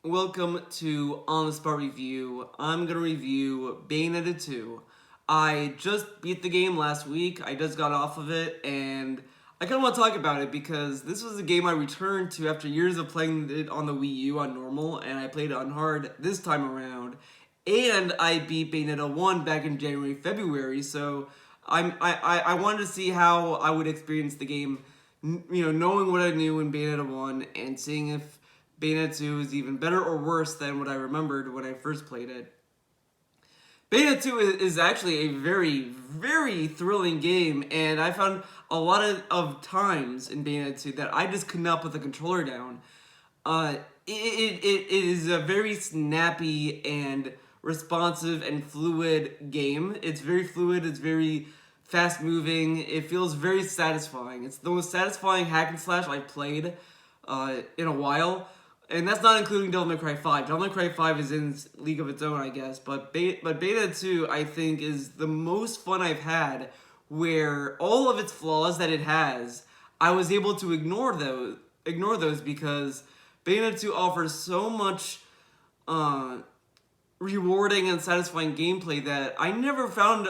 welcome to On the Spot Review. I'm going to review Bayonetta 2. I just beat the game last week, I just got off of it, and I kind of want to talk about it because this was a game I returned to after years of playing it on the Wii U on normal, and I played it on hard this time around. And I beat Bayonetta 1 back in January, February, so I wanted to see how I would experience the game, knowing what I knew in Bayonetta 1 and seeing if Bayonetta 2 is even better or worse than what I remembered when I first played it. Bayonetta 2 is actually a very, very thrilling game, and I found a lot of times in Bayonetta 2 that I just could not put the controller down. It is a very snappy and responsive and fluid game. It's very fluid, it's very fast moving, it feels very satisfying. It's the most satisfying hack and slash I've played in a while. And that's not including Devil May Cry 5. Devil May Cry 5 is in league of its own, I guess. But Beta 2, I think, is the most fun I've had, where all of its flaws that it has, I was able to ignore those because Bayonetta 2 offers so much rewarding and satisfying gameplay that I never found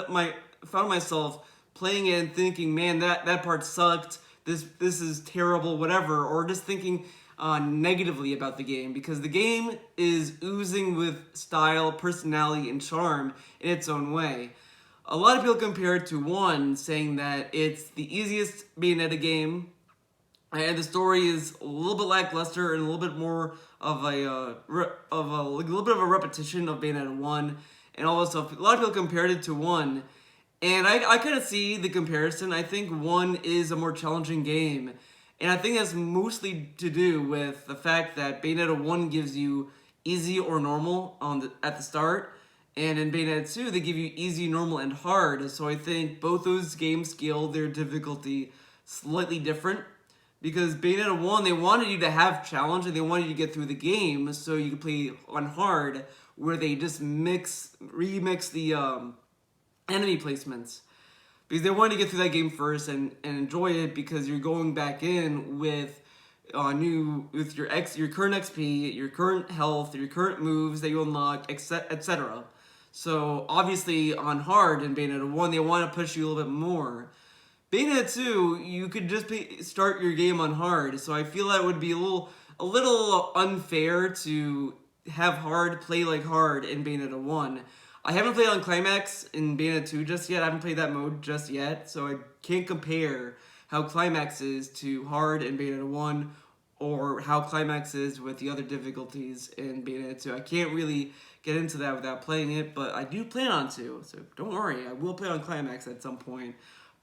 myself playing it and thinking, man, that part sucked. This is terrible, whatever, or just thinking negatively about the game, because the game is oozing with style, personality, and charm in its own way. A lot of people compare it to 1, saying that it's the easiest Bayonetta game, and the story is a little bit lackluster and a little bit more of a little bit of a repetition of Bayonetta 1 and all this stuff. A lot of people compared it to 1, and I kind of see the comparison. I think 1 is a more challenging game. And I think that's mostly to do with the fact that Bayonetta 1 gives you easy or normal at the start, and in Bayonetta 2 they give you easy, normal, and hard. So I think both those games scale their difficulty slightly different, because Bayonetta 1, they wanted you to have challenge and they wanted you to get through the game so you could play on hard, where they just remix the enemy placements. Because they wanted to get through that game first and enjoy it, because you're going back in with your current XP, your current health, your current moves that you unlock, etc. So obviously on hard in Bayonetta 1, they want to push you a little bit more. Bayonetta 2, you could just start your game on hard, so I feel that would be a little unfair to have hard play like hard in Bayonetta 1. I haven't played on Climax in Bayonetta 2 just yet. I haven't played that mode just yet, so I can't compare how Climax is to hard in Bayonetta 1 or how Climax is with the other difficulties in Bayonetta 2. I can't really get into that without playing it, but I do plan on to, so don't worry. I will play on Climax at some point.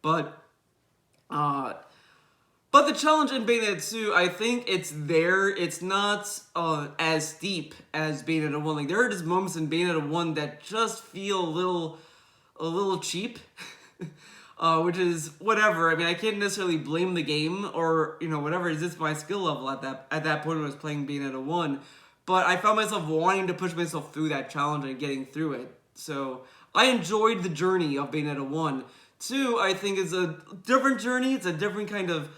But the challenge in Bayonetta 2, I think it's there. It's not as steep as Bayonetta 1. Like, there are just moments in Bayonetta 1 that just feel a little cheap, which is whatever. I mean, I can't necessarily blame the game or whatever. It's just my skill level at that point when I was playing Bayonetta 1. But I found myself wanting to push myself through that challenge and getting through it. So I enjoyed the journey of Bayonetta 1. 2, I think, is a different journey. It's a different kind of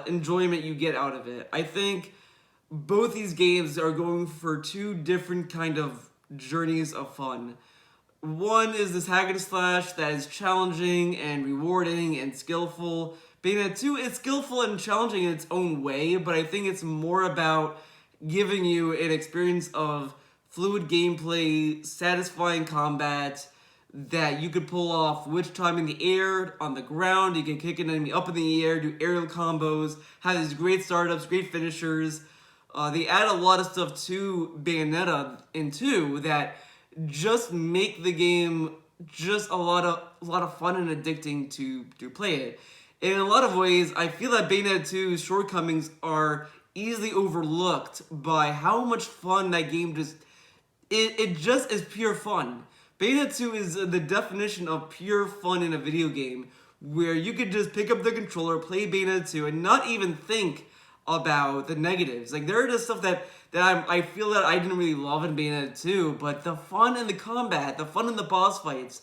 enjoyment you get out of it. I think both these games are going for 2 different kind of journeys of fun. 1 is this hack and slash that is challenging and rewarding and skillful. Bayonetta 2 is skillful and challenging in its own way, but I think it's more about giving you an experience of fluid gameplay, satisfying combat, that you could pull off which time in the air, on the ground, you can kick an enemy up in the air, do aerial combos, have these great startups, great finishers. They add a lot of stuff to Bayonetta in 2 that just make the game just a lot of fun and addicting to play it. And in a lot of ways, I feel that Bayonetta 2's shortcomings are easily overlooked by how much fun that game it just is pure fun. Bayonetta 2 is the definition of pure fun in a video game, where you could just pick up the controller, play Bayonetta 2, and not even think about the negatives. Like, there are just stuff that I feel that I didn't really love in Bayonetta 2, but the fun in the combat, the fun in the boss fights,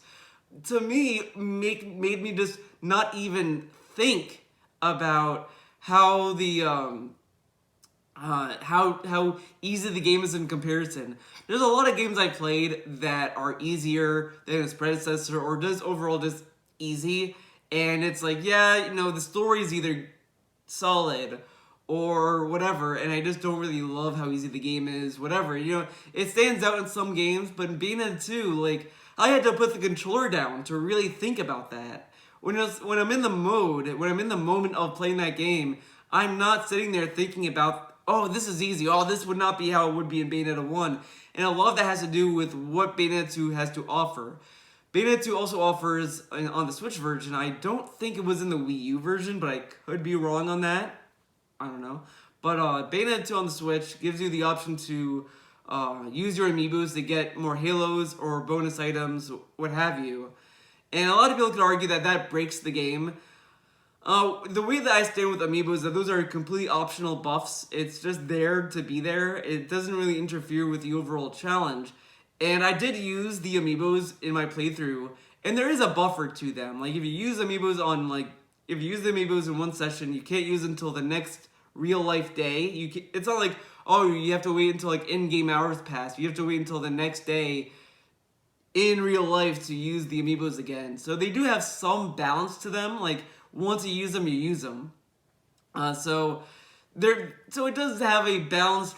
to me, made me just not even think about how the how easy the game is in comparison. There's a lot of games I played that are easier than its predecessor, or just overall just easy, and it's like, yeah, the story is either solid or whatever, and I just don't really love how easy the game is, whatever. It stands out in some games, but in Bayonetta 2, like, I had to put the controller down to really think about that. When I'm in the moment of playing that game, I'm not sitting there thinking about, oh, this is easy, oh, this would not be how it would be in Bayonetta 1. And a lot of that has to do with what Bayonetta 2 has to offer. Bayonetta 2 also offers, on the Switch version, I don't think it was in the Wii U version, but I could be wrong on that. I don't know. But Bayonetta 2 on the Switch gives you the option to use your amiibos to get more halos or bonus items, what have you. And a lot of people could argue that that breaks the game. The way that I stand with amiibos is that those are completely optional buffs. It's just there to be there. It doesn't really interfere with the overall challenge. And I did use the amiibos in my playthrough, and there is a buffer to them. Like, if you use amiibos in one session, you can't use until the next real life day. It's not like, oh, you have to wait until like in-game hours pass. You have to wait until the next day in real life to use the amiibos again. So they do have some balance to them. Like, once you use them, you use them. So it does have a balanced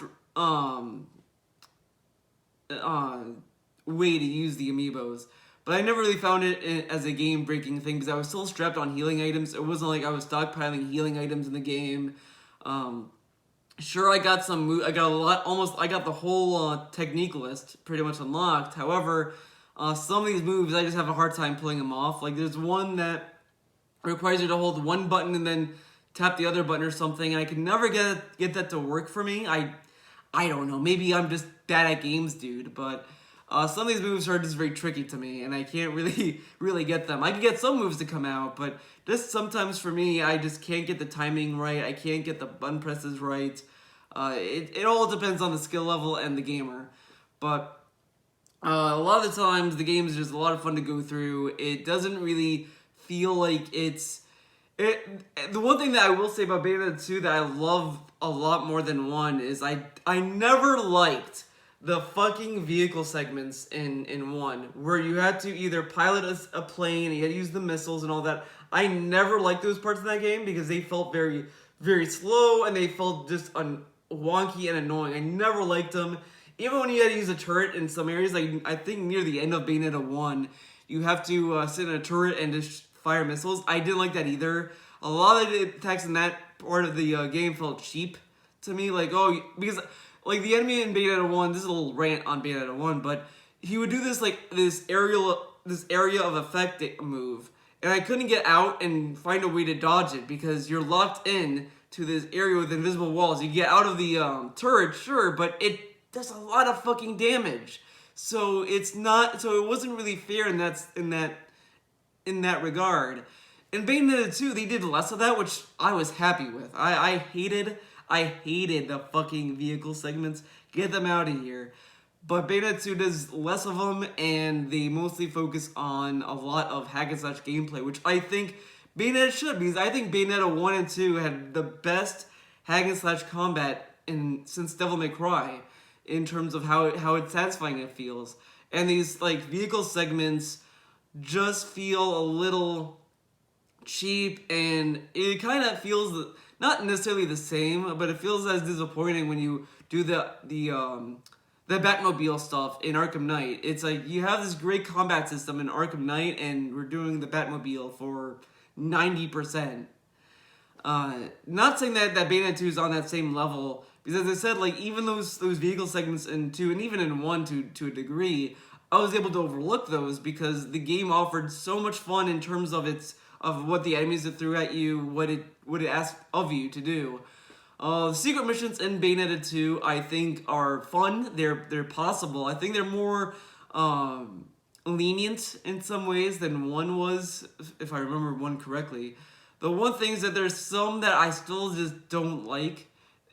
way to use the amiibos. But I never really found it as a game-breaking thing because I was still strapped on healing items. It wasn't like I was stockpiling healing items in the game. Sure, I got I got a lot. I got the whole technique list pretty much unlocked. However, some of these moves I just have a hard time pulling them off. Like, there's one that requires you to hold one button and then tap the other button or something, and I could never get that to work for me. I don't know. Maybe I'm just bad at games, dude. But some of these moves are just very tricky to me, and I can't really get them. I can get some moves to come out, but just sometimes for me, I just can't get the timing right. I can't get the button presses right. It all depends on the skill level and the gamer. But a lot of the times, the game is just a lot of fun to go through. It doesn't really feel like the one thing that I will say about Bayonetta 2 that I love a lot more than 1 is I never liked the fucking vehicle segments in 1, where you had to either pilot a plane and you had to use the missiles and all that. I never liked those parts of that game because they felt very, very slow and they felt just wonky and annoying. I never liked them. Even when you had to use a turret in some areas, like I think near the end of Bayonetta 1, you have to sit in a turret and just fire missiles. I didn't like that either. A lot of the attacks in that part of the game felt cheap to me. Like, because like the enemy in Bayonetta 1, this is a little rant on Bayonetta 1, but he would do this area of effect move, and I couldn't get out and find a way to dodge it because you're locked in to this area with invisible walls. You get out of the turret, sure, but it does a lot of fucking damage. So it wasn't really fair in that regard. In Bayonetta 2, they did less of that, which I was happy with. I hated the fucking vehicle segments. Get them out of here. But Bayonetta 2 does less of them, and they mostly focus on a lot of hack and slash gameplay, which I think Bayonetta should, because I think Bayonetta 1 and 2 had the best hack and slash combat since Devil May Cry, in terms of how it's satisfying it feels. And these like vehicle segments just feel a little cheap, and it kind of feels not necessarily the same, but it feels as disappointing when you do the Batmobile stuff in Arkham Knight. It's like you have this great combat system in Arkham Knight, and we're doing the Batmobile for 90%. Not saying that Bayonetta 2 is on that same level, because as I said, like even those vehicle segments in 2 and even in 1 to a degree, I was able to overlook those because the game offered so much fun in terms of what the enemies that threw at you, what it asked of you to do. The secret missions in Bayonetta 2, I think, are fun. They're possible. I think they're more lenient in some ways than 1 was, if I remember 1 correctly. The one thing is that there's some that I still just don't like,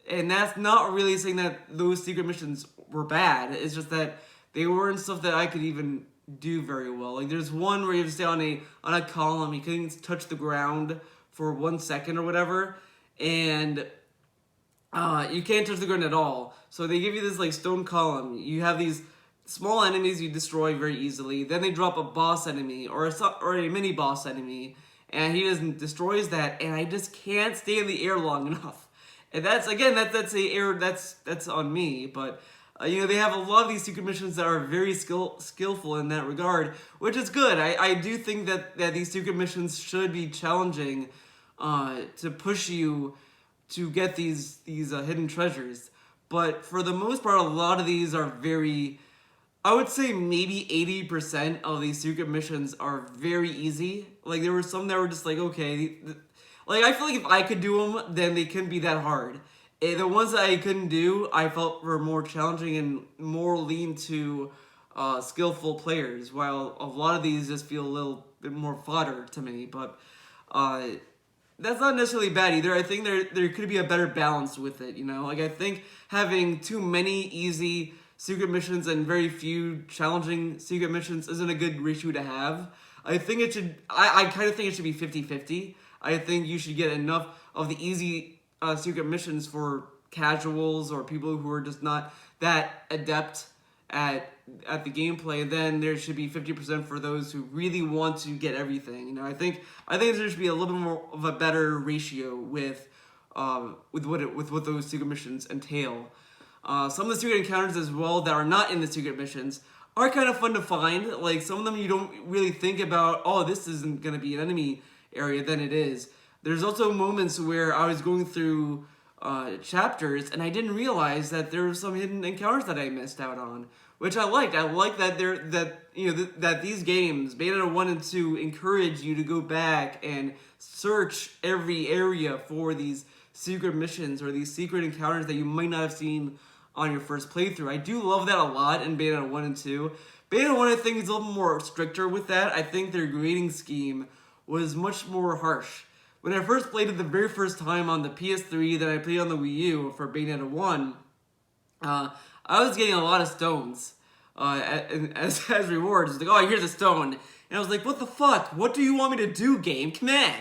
and that's not really saying that those secret missions were bad. It's just that they weren't stuff that I could even do very well. Like there's one where you have to stay on a column, you couldn't touch the ground for 1 second or whatever, and you can't touch the ground at all. So they give you this like stone column. You have these small enemies you destroy very easily. Then they drop a boss enemy or or a mini boss enemy, and he just destroys that. And I just can't stay in the air long enough. And that's again that's a error that's on me. But they have a lot of these secret missions that are very skillful in that regard, which is good. I do think that these secret missions should be challenging to push you to get these hidden treasures. But for the most part, a lot of these are very. I would say maybe 80% of these secret missions are very easy. Like there were some that were just like okay, like I feel like if I could do them, then they couldn't be that hard. The ones that I couldn't do, I felt were more challenging and more lean to skillful players. While a lot of these just feel a little bit more fodder to me, but. Uh, that's not necessarily bad either. I think there could be a better balance with it, Like I think having too many easy secret missions and very few challenging secret missions isn't a good ratio to have. I think it should I kind of think it should be 50-50. I think you should get enough of the easy secret missions for casuals or people who are just not that adept at the gameplay. Then there should be 50% for those who really want to get everything. I think there should be a little bit more of a better ratio with what those secret missions entail. Some of the secret encounters as well that are not in the secret missions are kind of fun to find. Like some of them you don't really think about. Oh, this isn't going to be an enemy area. Then it is. There's also moments where I was going through chapters and I didn't realize that there were some hidden encounters that I missed out on, which I liked. I like that that these games, Bayonetta 1 and 2, encourage you to go back and search every area for these secret missions or these secret encounters that you might not have seen on your first playthrough. I do love that a lot in Bayonetta 1 and 2. Bayonetta 1, I think, is a little more stricter with that. I think their grading scheme was much more harsh. When I first played it the very first time on the PS3, then I played on the Wii U for Bayonetta 1, I was getting a lot of stones as rewards. It's like, oh, here's a stone. And I was like, what the fuck? What do you want me to do, game? Come on.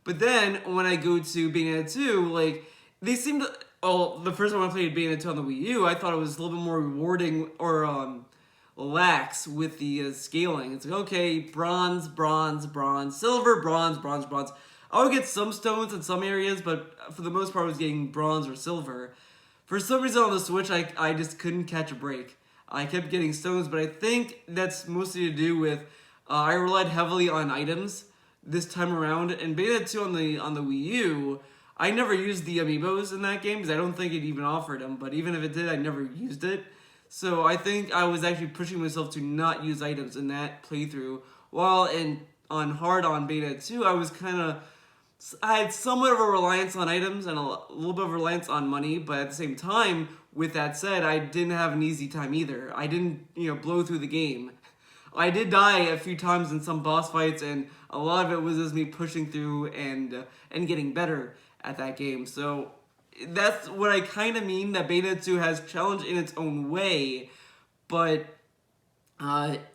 But then, when I go to Bayonetta 2, like, they seem to... Oh, the first time I played Bayonetta 2 on the Wii U, I thought it was a little bit more rewarding or lax with the scaling. It's like, okay, bronze, bronze, bronze, silver, bronze, bronze, bronze. I would get some stones in some areas, but for the most part I was getting bronze or silver. For some reason on the Switch, I just couldn't catch a break. I kept getting stones, but I think that's mostly to do with I relied heavily on items this time around. And Bayonetta 2 on the Wii U, I never used the amiibos in that game because I don't think it even offered them. But even if it did, I never used it. So I think I was actually pushing myself to not use items in that playthrough. While on hard on Bayonetta 2, I had somewhat of a reliance on items and a little bit of reliance on money, but at the same time, with that said, I didn't have an easy time either. I didn't, blow through the game. I did die a few times in some boss fights, and a lot of it was just me pushing through and getting better at that game. So that's what I kind of mean, that Bayonetta 2 has challenge in its own way, but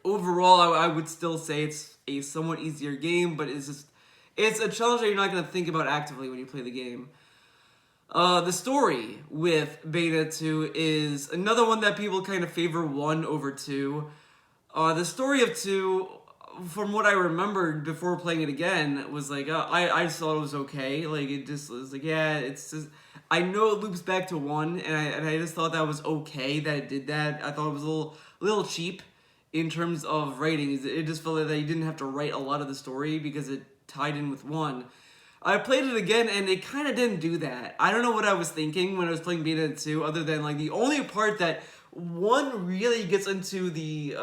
overall, I would still say it's a somewhat easier game, but it's a challenge that you're not going to think about actively when you play the game. The story with Bayonetta 2 is another one that people kind of favor 1 over 2. The story of 2, from what I remembered before playing it again, was like, I just thought it was okay. Like, it just was like, yeah, it's just... I know it loops back to 1, and I just thought that was okay that it did that. I thought it was a little cheap in terms of writing. It just felt like that you didn't have to write a lot of the story because it tied in with 1. I played it again and it kind of didn't do that. I don't know what I was thinking when I was playing Bayonetta 2, other than like the only part that 1 really gets into the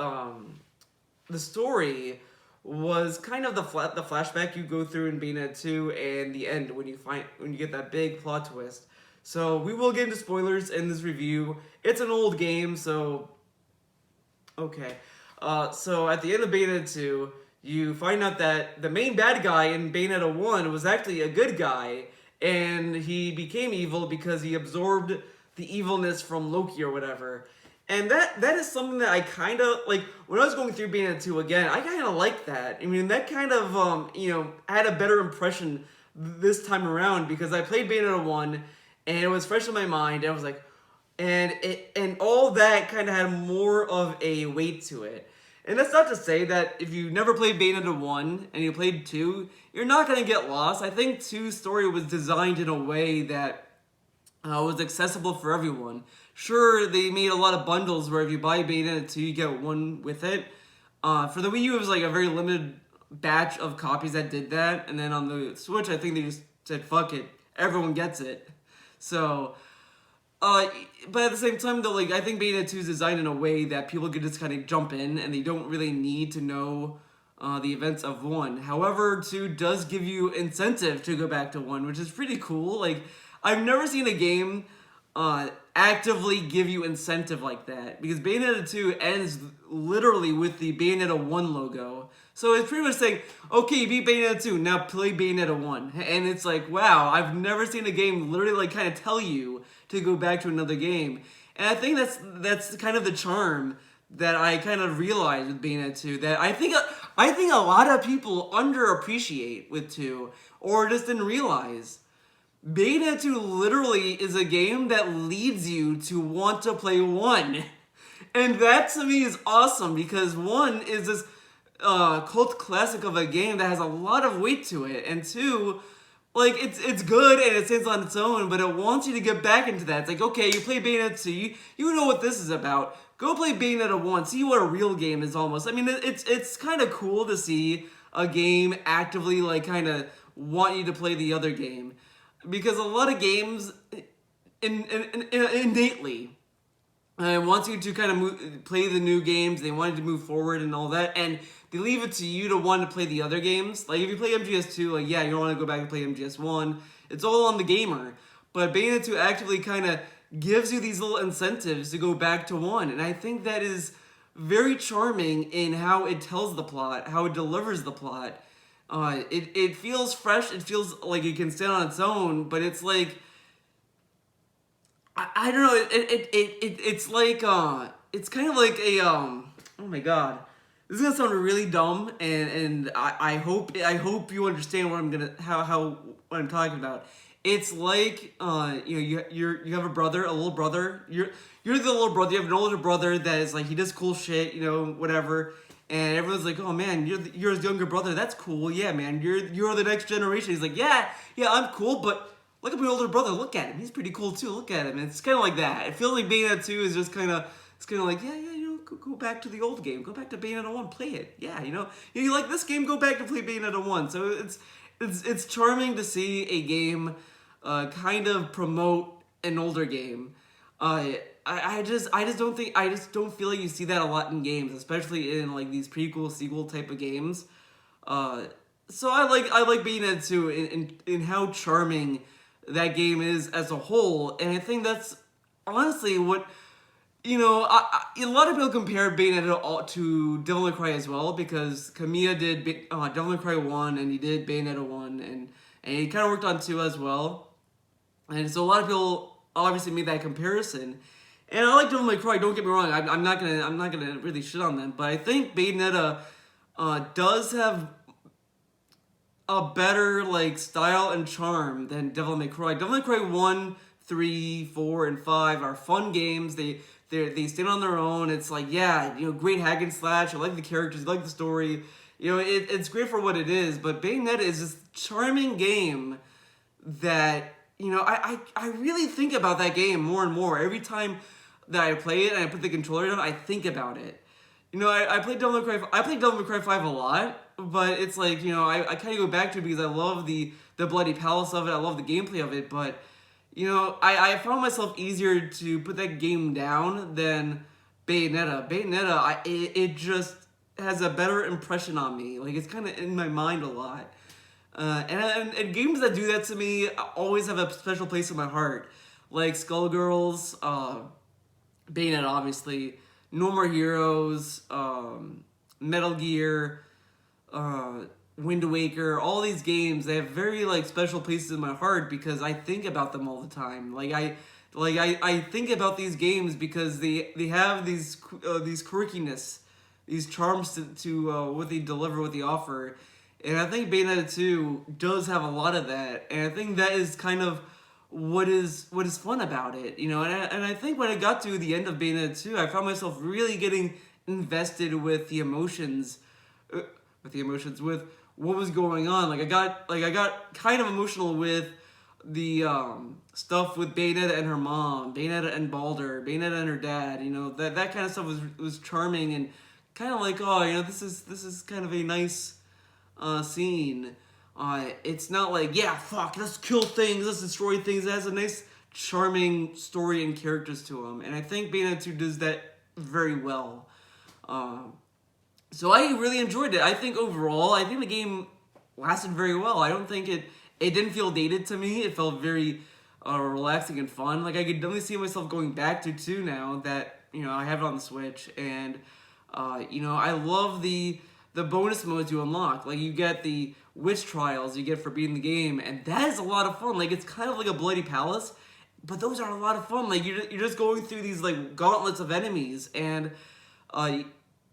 story was kind of the flashback you go through in Bayonetta 2 and the end when you get that big plot twist. So we will get into spoilers in this review. It's an old game, so okay. So at the end of Bayonetta 2, you find out that the main bad guy in Bayonetta 1 was actually a good guy, and he became evil because he absorbed the evilness from Loki or whatever. And that is something that I kind of, like, when I was going through Bayonetta 2 again, I kind of liked that. I mean, that kind of, had a better impression this time around because I played Bayonetta 1, and it was fresh in my mind. And I was like, and all that kind of had more of a weight to it. And that's not to say that if you never played Bayonetta 1 and you played 2, you're not going to get lost. I think 2's story was designed in a way that was accessible for everyone. Sure, they made a lot of bundles where if you buy Bayonetta 2, you get 1 with it. For the Wii U, it was like a very limited batch of copies that did that. And then on the Switch, I think they just said, fuck it, everyone gets it. So... but at the same time, though, like, I think Bayonetta 2 is designed in a way that people could just kind of jump in and they don't really need to know the events of 1. However, 2 does give you incentive to go back to 1, which is pretty cool. Like, I've never seen a game actively give you incentive like that, because Bayonetta 2 ends literally with the Bayonetta 1 logo. So it's pretty much saying, okay, you beat Bayonetta 2, now play Bayonetta 1. And it's like, wow, I've never seen a game literally like kind of tell you to go back to another game. And I think that's kind of the charm that I kind of realized with Bayonetta 2, that I think a lot of people underappreciate with 2, or just didn't realize. Bayonetta 2 literally is a game that leads you to want to play 1. And that to me is awesome, because 1 is this cult classic of a game that has a lot of weight to it, and 2, like, it's good and it stands on its own, but it wants you to get back into that. It's like, okay, you play Bayonetta 2, you know what this is about. Go play Bayonetta 1, see what a real game is almost. I mean, it's kind of cool to see a game actively, like, kind of want you to play the other game. Because a lot of games innately wants you to kind of play the new games, they want you to move forward and all that, and they leave it to you to want to play the other games. Like, if you play MGS2, like, yeah, you don't want to go back and play MGS1. It's all on the gamer. But Bayonetta 2 actively kind of gives you these little incentives to go back to 1. And I think that is very charming in how it tells the plot, how it delivers the plot. It feels fresh, it feels like it can stand on its own, but it's like... I don't know, it's like, it's kind of like a, oh my god. This is gonna sound really dumb, and I hope you understand what I'm gonna what I'm talking about. It's like you have a brother, a little brother. You're the little brother. You have an older brother that is like, he does cool shit, whatever. And everyone's like, oh man, you're his younger brother. That's cool. Yeah, man, you're the next generation. He's like, yeah, I'm cool, but look at my older brother. Look at him. He's pretty cool too. Look at him. And it's kind of like that. It feels like Bayonetta 2 is just kind of. It's kind of like, yeah, go back to the old game. Go back to Bayonetta 1, play it. Yeah, you like this game, go back to play Bayonetta 1. So it's charming to see a game kind of promote an older game. I just don't feel like you see that a lot in games, especially in like these prequel, sequel type of games. So I like Bayonetta 2 in how charming that game is as a whole, and I think that's honestly what. A lot of people compare Bayonetta to Devil May Cry as well, because Kamiya did Devil May Cry 1 and he did Bayonetta 1 and he kind of worked on 2 as well. And so a lot of people obviously made that comparison. And I like Devil May Cry, don't get me wrong, I'm not gonna really shit on them, but I think Bayonetta does have a better like style and charm than Devil May Cry. Devil May Cry 1, 3, 4, and 5 are fun games. They stand on their own. It's like, yeah, great hack and slash. I like the characters, I like the story. It's great for what it is. But Bayonetta is this charming game that I really think about that game more and more every time that I play it and I put the controller down. I think about it. I played Devil May Cry. I played Devil May Cry 5 a lot, but it's like I kind of go back to it because I love the bloody palace of it. I love the gameplay of it, but. I found myself easier to put that game down than Bayonetta. Bayonetta, it just has a better impression on me. Like, it's kind of in my mind a lot. And games that do that to me always have a special place in my heart. Like Skullgirls, Bayonetta, obviously, No More Heroes, Metal Gear, Wind Waker, all these games, they have very like special places in my heart because I think about them all the time. I think about these games because they have these quirkiness, these charms to what they deliver, what they offer, and I think Bayonetta 2 does have a lot of that, and I think that is kind of what is fun about it, you know. And I think when I got to the end of Bayonetta 2, I found myself really getting invested with the emotions, with what was going on. I got kind of emotional with the stuff with Bayonetta and her mom, Bayonetta and Balder, Bayonetta and her dad. You know, that kind of stuff was charming and kind of like, oh, you know, this is kind of a nice scene. It's not like, yeah, fuck, let's kill things, let's destroy things. It has a nice, charming story and characters to them, and I think Bayonetta 2 does that very well. So I really enjoyed it. I think overall, I think the game lasted very well. I don't think it didn't feel dated to me. It felt very relaxing and fun. Like, I could definitely see myself going back to 2 now that, you know, I have it on the Switch. And, you know, I love the bonus modes you unlock. Like, you get the witch trials you get for beating the game, and that is a lot of fun. Like, it's kind of like a Bloody Palace, but those are a lot of fun. Like, you're just going through these, like, gauntlets of enemies, and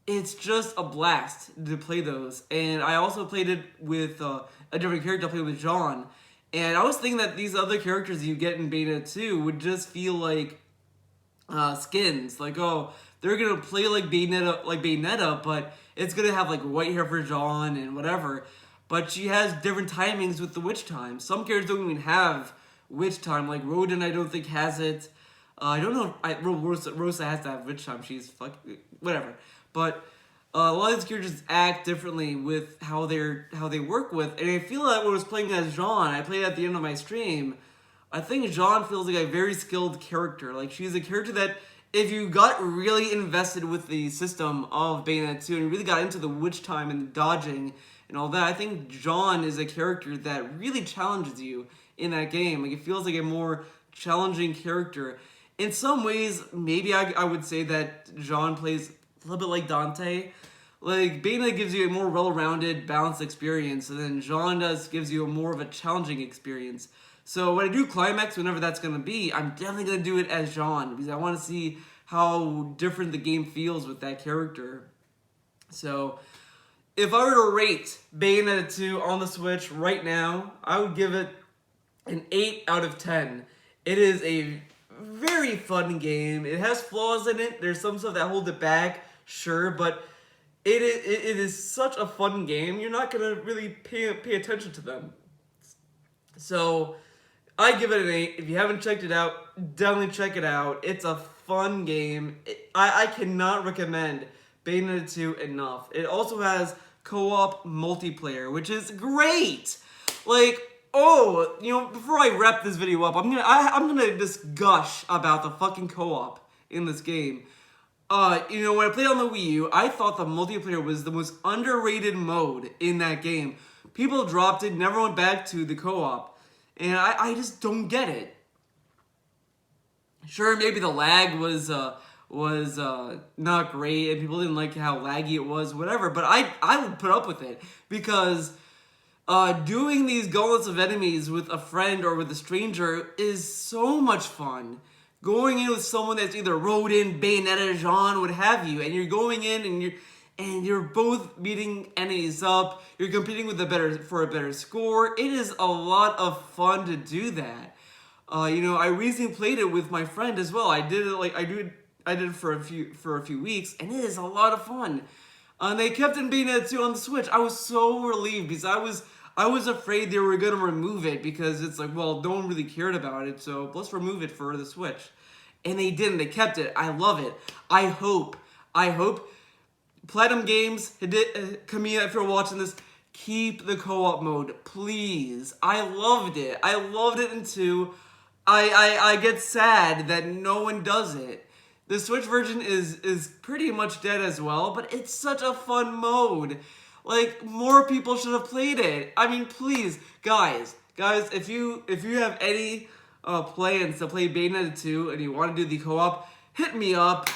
it's just a blast to play those. And I also played it with a different character. I played with John, and I was thinking that these other characters you get in Bayonetta 2 would just feel like skins. Like, oh, they're gonna play like Bayonetta, but it's gonna have like white hair for John and whatever. But she has different timings with the witch time. Some characters don't even have witch time. Like Rodin, I don't think has it. I don't know if Rosa has to have witch time. She's whatever. But a lot of these characters act differently with how they work with. And I feel that when I was playing as Jean, I played at the end of my stream. I think Jean feels like a very skilled character. Like, she's a character that if you got really invested with the system of Bayonetta 2 and you really got into the witch time and the dodging and all that, I think Jean is a character that really challenges you in that game. Like, it feels like a more challenging character. In some ways, maybe I would say that Jean plays a little bit like Dante. Like, Bayonetta gives you a more well-rounded, balanced experience, and then Jean gives you a more of a challenging experience. So when I do Climax, whenever that's going to be, I'm definitely going to do it as Jean, because I want to see how different the game feels with that character. So, if I were to rate Bayonetta 2 on the Switch right now, I would give it an 8 out of 10. It is a very fun game. It has flaws in it. There's some stuff that hold it back, sure, but it is such a fun game. You're not going to really pay attention to them. So, I give it an 8. If you haven't checked it out, definitely check it out. It's a fun game. I cannot recommend Bayonetta 2 enough. It also has co-op multiplayer, which is great. Like, oh, you know, before I wrap this video up, I'm gonna just gush about the fucking co-op in this game. You know, when I played on the Wii U, I thought the multiplayer was the most underrated mode in that game. People dropped it, never went back to the co-op. And I just don't get it. Sure, maybe the lag was not great and people didn't like how laggy it was, whatever, but I would put up with it because doing these gauntlets of enemies with a friend or with a stranger is so much fun. Going in with someone that's either Rodin, Bayonetta, Jean, what have you, and you're going in and you're both beating enemies up. You're competing with for a better score. It is a lot of fun to do that. You know, I recently played it with my friend as well. I did it for a few weeks, and it is a lot of fun. And they kept it being Bayonetta 2 on the Switch. I was so relieved because I was afraid they were gonna remove it because it's like, well, no one really cared about it, so let's remove it for the Switch. And they didn't. They kept it. I love it. I hope Platinum Games, Kamiya, if you're watching this, keep the co-op mode, please. I loved it. I loved it in 2. I get sad that no one does it. The Switch version is pretty much dead as well, but it's such a fun mode. Like, more people should have played it. I mean, please, guys, if you have any plans to play Bayonetta 2 and you want to do the co-op, hit me up.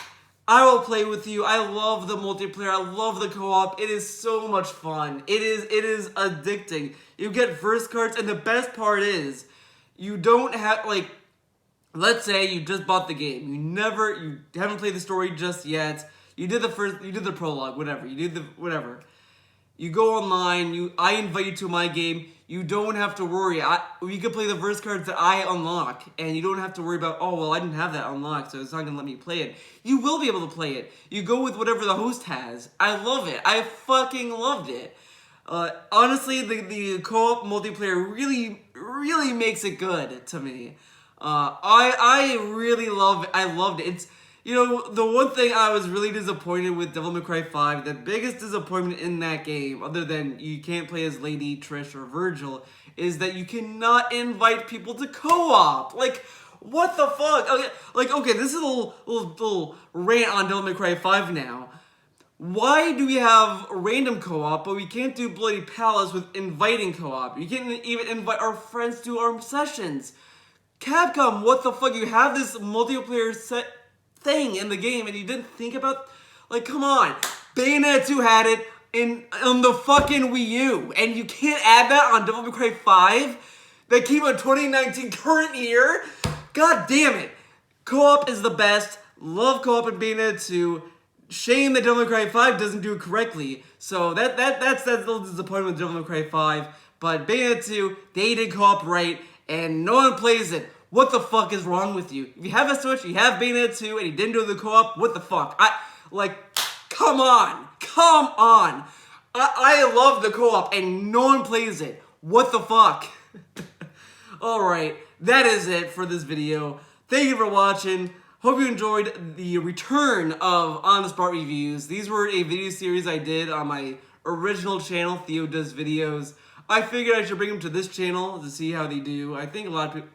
I will play with you. I love the multiplayer. I love the co-op. It is so much fun. It is addicting. You get verse cards, and the best part is, you don't have, like, let's say you just bought the game. You haven't played the story just yet. You did the prologue, whatever. You go online, I invite you to my game. you don't have to worry. We can play the verse cards that I unlock, and you don't have to worry about, oh, well, I didn't have that unlocked, so it's not going to let me play it. You will be able to play it. You go with whatever the host has. I love it. I fucking loved it. Honestly, the co-op multiplayer really makes it good to me. I really love it. I loved it. It's, you know, the one thing I was really disappointed with Devil May Cry 5, the biggest disappointment in that game, other than you can't play as Lady, Trish, or Virgil, is that you cannot invite people to co-op. Like, what the fuck? Okay, this is a little rant on Devil May Cry 5 now. Why do we have random co-op, but we can't do Bloody Palace with inviting co-op? You can't even invite our friends to our sessions. Capcom, what the fuck? You have this multiplayer set thing in the game and you didn't think about, like, come on. Bayonetta 2 had it on the fucking Wii U, and you can't add that on Devil May Cry 5 that came out 2019 current year? God damn it. Co-op is the best. Love co-op in Bayonetta 2. Shame that Devil May Cry 5 doesn't do it correctly. So that's a little disappointment with Devil May Cry 5. But Bayonetta 2, they did co-op right, and no one plays it. What the fuck is wrong with you? If you have a Switch, you have Bayonetta 2, and you didn't do the co-op, what the fuck? Come on. Come on. I love the co-op, and no one plays it. What the fuck? Alright, that is it for this video. Thank you for watching. Hope you enjoyed the return of On The Spot Reviews. These were a video series I did on my original channel, Theo Does Videos. I figured I should bring them to this channel to see how they do. I think a lot of people...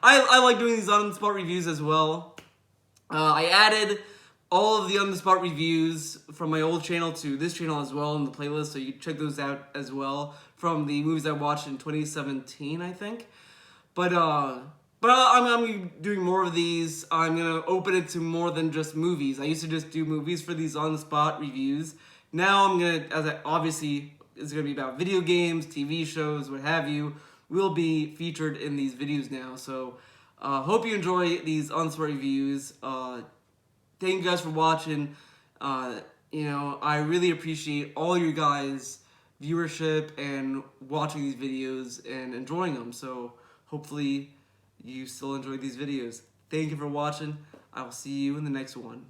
I like doing these on-the-spot reviews as well. I added all of the on-the-spot reviews from my old channel to this channel as well in the playlist, so you can check those out as well from the movies I watched in 2017, I think. But I'm gonna be doing more of these. I'm gonna open it to more than just movies. I used to just do movies for these on-the-spot reviews. Now I'm gonna, obviously, it's gonna be about video games, TV shows, what have you, will be featured in these videos now. So, hope you enjoy these on-the-spot reviews. Thank you guys for watching. You know, I really appreciate all you guys' viewership and watching these videos and enjoying them. So, hopefully you still enjoyed these videos. Thank you for watching. I will see you in the next one.